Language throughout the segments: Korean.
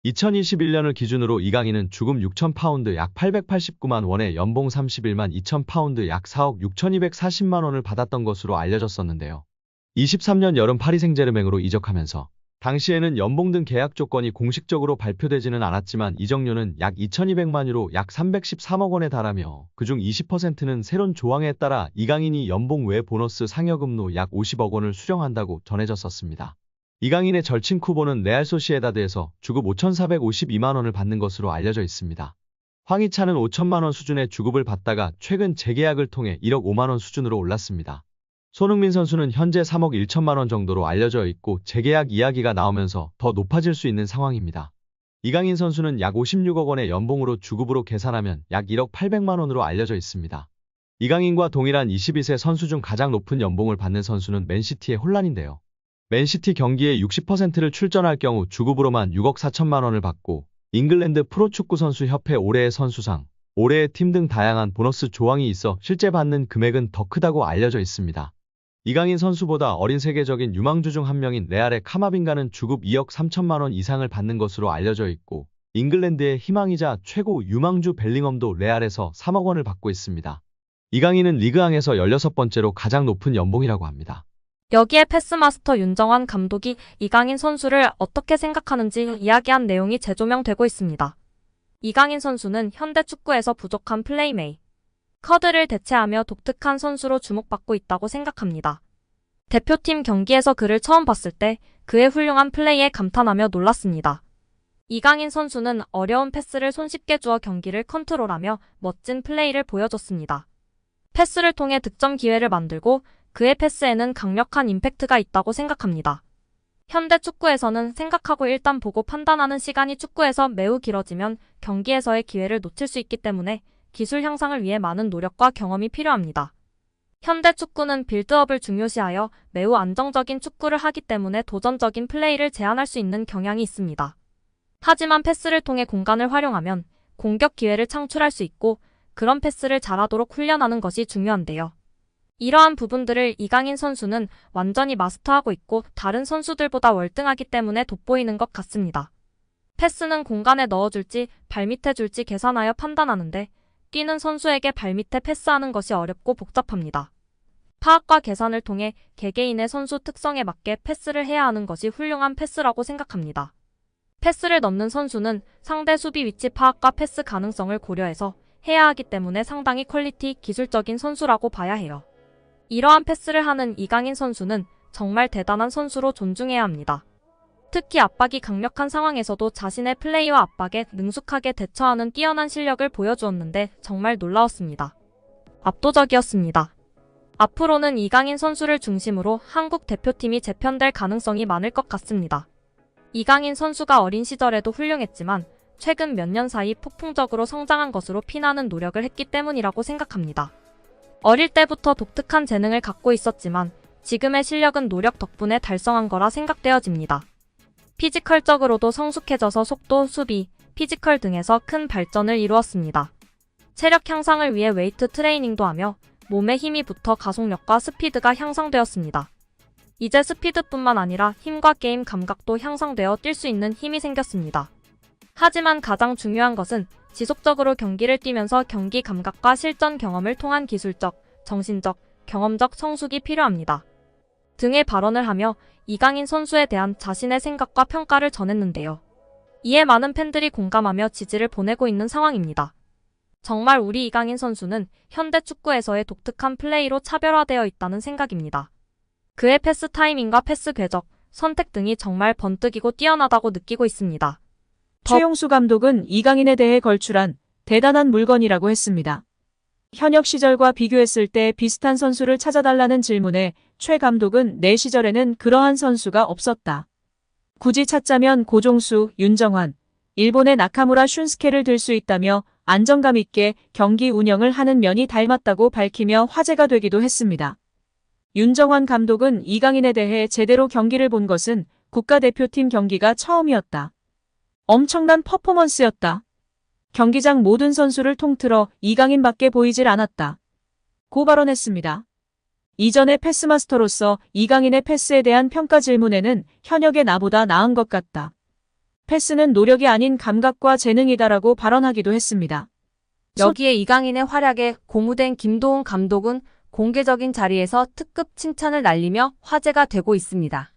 2021년을 기준으로 이강인은 주급 6,000파운드 약 889만 원에 연봉 31만 2,000파운드 약 4억 6,240만 원을 받았던 것으로 알려졌었는데요. 23년 여름 파리 생제르맹으로 이적하면서 당시에는 연봉 등 계약 조건이 공식적으로 발표되지는 않았지만 이적료는 약 2,200만 유로 약 313억 원에 달하며 그중 20%는 새로운 조항에 따라 이강인이 연봉 외 보너스 상여금로 약 50억 원을 수령한다고 전해졌었습니다. 이강인의 절친 쿠보는 레알 소시에다드에서 주급 5,452만 원을 받는 것으로 알려져 있습니다. 황희찬은 5천만 원 수준의 주급을 받다가 최근 재계약을 통해 1억 5만 원 수준으로 올랐습니다. 손흥민 선수는 현재 3억 1천만 원 정도로 알려져 있고 재계약 이야기가 나오면서 더 높아질 수 있는 상황입니다. 이강인 선수는 약 56억 원의 연봉으로 주급으로 계산하면 약 1억 800만 원으로 알려져 있습니다. 이강인과 동일한 22세 선수 중 가장 높은 연봉을 받는 선수는 맨시티의 혼란인데요. 맨시티 경기에 60%를 출전할 경우 주급으로만 6억 4천만 원을 받고 잉글랜드 프로축구 선수 협회 올해의 선수상, 올해의 팀 등 다양한 보너스 조항이 있어 실제 받는 금액은 더 크다고 알려져 있습니다. 이강인 선수보다 어린 세계적인 유망주 중 한 명인 레알의 카마빈가는 주급 2억 3천만 원 이상을 받는 것으로 알려져 있고 잉글랜드의 희망이자 최고 유망주 벨링엄도 레알에서 3억 원을 받고 있습니다. 이강인은 리그앙에서 16번째로 가장 높은 연봉이라고 합니다. 여기에 패스마스터 윤정환 감독이 이강인 선수를 어떻게 생각하는지 이야기한 내용이 재조명되고 있습니다. 이강인 선수는 현대 축구에서 부족한 플레이메이 커드를 대체하며 독특한 선수로 주목받고 있다고 생각합니다. 대표팀 경기에서 그를 처음 봤을 때 그의 훌륭한 플레이에 감탄하며 놀랐습니다. 이강인 선수는 어려운 패스를 손쉽게 주어 경기를 컨트롤하며 멋진 플레이를 보여줬습니다. 패스를 통해 득점 기회를 만들고 그의 패스에는 강력한 임팩트가 있다고 생각합니다. 현대 축구에서는 생각하고 일단 보고 판단하는 시간이 축구에서 매우 길어지면 경기에서의 기회를 놓칠 수 있기 때문에 기술 향상을 위해 많은 노력과 경험이 필요합니다. 현대 축구는 빌드업을 중요시하여 매우 안정적인 축구를 하기 때문에 도전적인 플레이를 제한할 수 있는 경향이 있습니다. 하지만 패스를 통해 공간을 활용하면 공격 기회를 창출할 수 있고 그런 패스를 잘하도록 훈련하는 것이 중요한데요. 이러한 부분들을 이강인 선수는 완전히 마스터하고 있고 다른 선수들보다 월등하기 때문에 돋보이는 것 같습니다. 패스는 공간에 넣어줄지 발밑에 줄지 계산하여 판단하는데 뛰는 선수에게 발밑에 패스하는 것이 어렵고 복잡합니다. 파악과 계산을 통해 개개인의 선수 특성에 맞게 패스를 해야 하는 것이 훌륭한 패스라고 생각합니다. 패스를 넣는 선수는 상대 수비 위치 파악과 패스 가능성을 고려해서 해야 하기 때문에 상당히 퀄리티 기술적인 선수라고 봐야 해요. 이러한 패스를 하는 이강인 선수는 정말 대단한 선수로 존중해야 합니다. 특히 압박이 강력한 상황에서도 자신의 플레이와 압박에 능숙하게 대처하는 뛰어난 실력을 보여주었는데 정말 놀라웠습니다. 압도적이었습니다. 앞으로는 이강인 선수를 중심으로 한국 대표팀이 재편될 가능성이 많을 것 같습니다. 이강인 선수가 어린 시절에도 훌륭했지만 최근 몇 년 사이 폭풍적으로 성장한 것으로 피나는 노력을 했기 때문이라고 생각합니다. 어릴 때부터 독특한 재능을 갖고 있었지만 지금의 실력은 노력 덕분에 달성한 거라 생각되어집니다. 피지컬적으로도 성숙해져서 속도, 수비, 피지컬 등에서 큰 발전을 이루었습니다. 체력 향상을 위해 웨이트 트레이닝도 하며 몸에 힘이 붙어 가속력과 스피드가 향상되었습니다. 이제 스피드뿐만 아니라 힘과 게임 감각도 향상되어 뛸 수 있는 힘이 생겼습니다. 하지만 가장 중요한 것은 지속적으로 경기를 뛰면서 경기 감각과 실전 경험을 통한 기술적, 정신적, 경험적 성숙이 필요합니다. 등의 발언을 하며 이강인 선수에 대한 자신의 생각과 평가를 전했는데요. 이에 많은 팬들이 공감하며 지지를 보내고 있는 상황입니다. 정말 우리 이강인 선수는 현대 축구에서의 독특한 플레이로 차별화되어 있다는 생각입니다. 그의 패스 타이밍과 패스 궤적, 선택 등이 정말 번뜩이고 뛰어나다고 느끼고 있습니다. 최용수 감독은 이강인에 대해 걸출한 대단한 물건이라고 했습니다. 현역 시절과 비교했을 때 비슷한 선수를 찾아달라는 질문에 최 감독은 내 시절에는 그러한 선수가 없었다. 굳이 찾자면 고종수, 윤정환, 일본의 나카무라 슌스케를 들 수 있다며 안정감 있게 경기 운영을 하는 면이 닮았다고 밝히며 화제가 되기도 했습니다. 윤정환 감독은 이강인에 대해 제대로 경기를 본 것은 국가대표팀 경기가 처음이었다. 엄청난 퍼포먼스였다. 경기장 모든 선수를 통틀어 이강인밖에 보이질 않았다. 고 발언했습니다. 이전의 패스마스터로서 이강인의 패스에 대한 평가 질문에는 현역의 나보다 나은 것 같다. 패스는 노력이 아닌 감각과 재능이다라고 발언하기도 했습니다. 여기에 이강인의 활약에 고무된 김도훈 감독은 공개적인 자리에서 특급 칭찬을 날리며 화제가 되고 있습니다.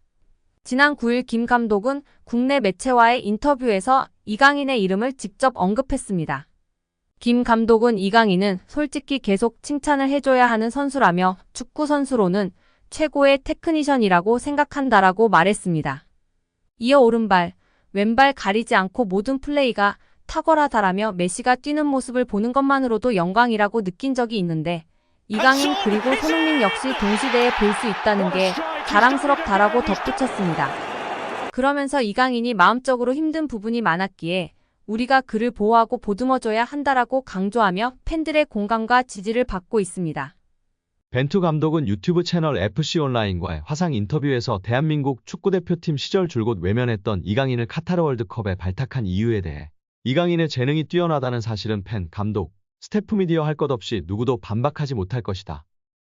지난 9일 김 감독은 국내 매체와의 인터뷰에서 이강인의 이름을 직접 언급했습니다. 김 감독은 이강인은 솔직히 계속 칭찬을 해줘야 하는 선수라며 축구 선수로는 최고의 테크니션이라고 생각한다라고 말했습니다. 이어 오른발, 왼발 가리지 않고 모든 플레이가 탁월하다라며 메시가 뛰는 모습을 보는 것만으로도 영광이라고 느낀 적이 있는데 이강인 그리고 손흥민 역시 동시대에 볼 수 있다는 게 자랑스럽다라고 덧붙였습니다. 그러면서 이강인이 마음적으로 힘든 부분이 많았기에 우리가 그를 보호하고 보듬어줘야 한다라고 강조하며 팬들의 공감과 지지를 받고 있습니다. 벤투 감독은 유튜브 채널 FC 온라인과의 화상 인터뷰에서 대한민국 축구대표팀 시절 줄곧 외면했던 이강인을 카타르 월드컵에 발탁한 이유에 대해 이강인의 재능이 뛰어나다는 사실은 팬, 감독, 스태프 미디어 할 것 없이 누구도 반박하지 못할 것이다.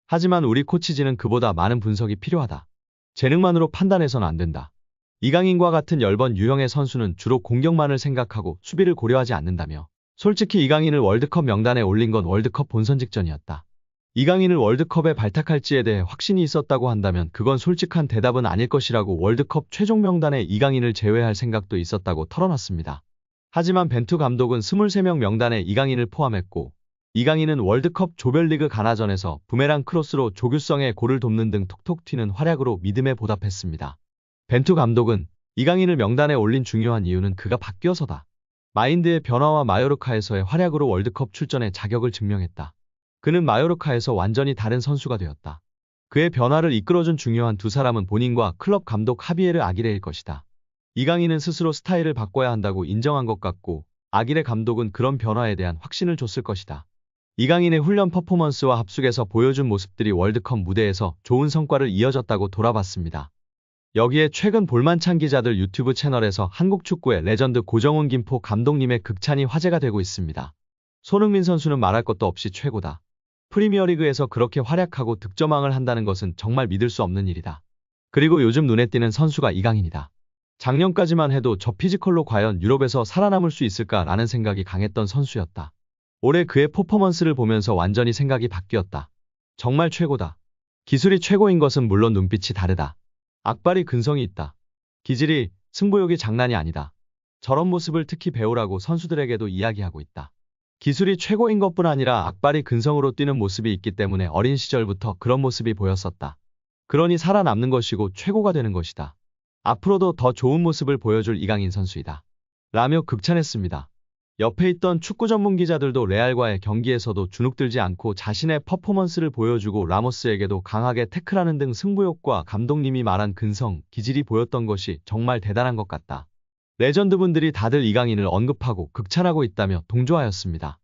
하지만 우리 코치진은 그보다 많은 분석이 필요하다. 재능만으로 판단해서는 안 된다. 이강인과 같은 열번 유형의 선수는 주로 공격만을 생각하고 수비를 고려하지 않는다며 솔직히 이강인을 월드컵 명단에 올린 건 월드컵 본선 직전이었다. 이강인을 월드컵에 발탁할지에 대해 확신이 있었다고 한다면 그건 솔직한 대답은 아닐 것이라고 월드컵 최종 명단에 이강인을 제외할 생각도 있었다고 털어놨습니다. 하지만 벤투 감독은 23명 명단에 이강인을 포함했고 이강인은 월드컵 조별리그 가나전에서 부메랑 크로스로 조규성의 골을 돕는 등 톡톡 튀는 활약으로 믿음에 보답했습니다. 벤투 감독은 이강인을 명단에 올린 중요한 이유는 그가 바뀌어서다. 마인드의 변화와 마요르카에서의 활약으로 월드컵 출전의 자격을 증명했다. 그는 마요르카에서 완전히 다른 선수가 되었다. 그의 변화를 이끌어준 중요한 두 사람은 본인과 클럽 감독 하비에르 아기레일 것이다. 이강인은 스스로 스타일을 바꿔야 한다고 인정한 것 같고 아기레 감독은 그런 변화에 대한 확신을 줬을 것이다. 이강인의 훈련 퍼포먼스와 합숙에서 보여준 모습들이 월드컵 무대에서 좋은 성과를 이어졌다고 돌아봤습니다. 여기에 최근 볼만찬 기자들 유튜브 채널에서 한국 축구의 레전드 고정훈 김포 감독님의 극찬이 화제가 되고 있습니다. 손흥민 선수는 말할 것도 없이 최고다. 프리미어리그에서 그렇게 활약하고 득점왕을 한다는 것은 정말 믿을 수 없는 일이다. 그리고 요즘 눈에 띄는 선수가 이강인이다. 작년까지만 해도 저 피지컬로 과연 유럽에서 살아남을 수 있을까라는 생각이 강했던 선수였다. 올해 그의 퍼포먼스를 보면서 완전히 생각이 바뀌었다. 정말 최고다. 기술이 최고인 것은 물론 눈빛이 다르다. 악발이 근성이 있다. 기질이, 승부욕이 장난이 아니다. 저런 모습을 특히 배우라고 선수들에게도 이야기하고 있다. 기술이 최고인 것뿐 아니라 악발이 근성으로 뛰는 모습이 있기 때문에 어린 시절부터 그런 모습이 보였었다. 그러니 살아남는 것이고 최고가 되는 것이다. 앞으로도 더 좋은 모습을 보여줄 이강인 선수이다. 라며 극찬했습니다. 옆에 있던 축구 전문 기자들도 레알과의 경기에서도 주눅들지 않고 자신의 퍼포먼스를 보여주고 라모스에게도 강하게 태클하는 등 승부욕과 감독님이 말한 근성, 기질이 보였던 것이 정말 대단한 것 같다. 레전드분들이 다들 이강인을 언급하고 극찬하고 있다며 동조하였습니다.